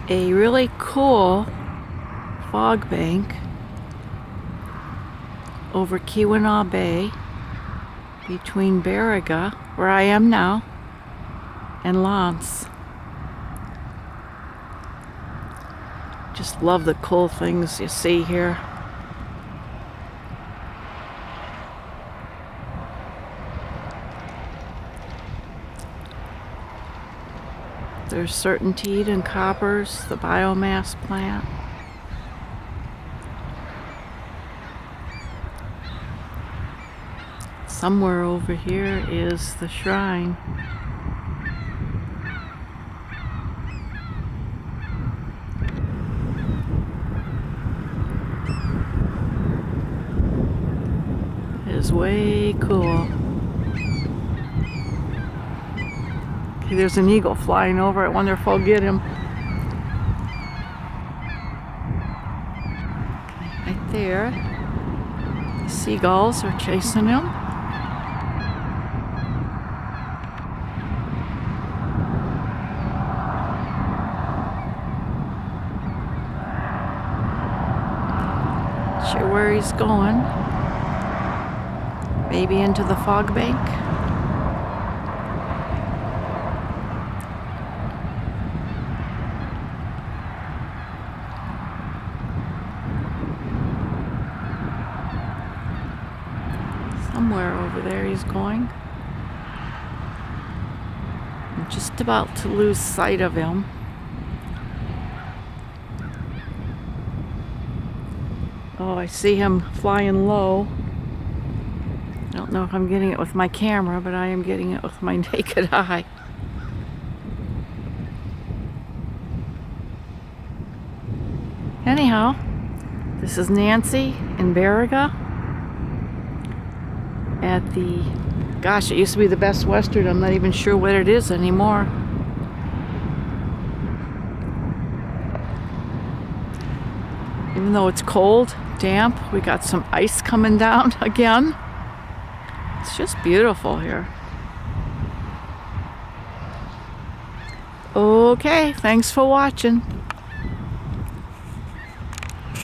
a really cool fog bank over Keweenaw Bay between Barriga, where I am now, and Lance. Just love the cool things you see here. There's Certainteed and Coppers, the biomass plant. Somewhere over here is the shrine. It is way cool. Okay, there's an eagle flying over. I wonder if I'll get him. Okay, right there. The seagulls are chasing him. Not sure where he's going. Maybe into the fog bank. Somewhere over there he's going. I'm just about to lose sight of him. Oh, I see him flying low. I don't know if I'm getting it with my camera, but I am getting it with my naked eye. Anyhow, this is Nancy in Barriga at the, gosh, it used to be the Best Western. I'm not even sure what it is anymore. Even though it's cold, damp, we got some ice coming down again. It's just beautiful here. Okay, thanks for watching.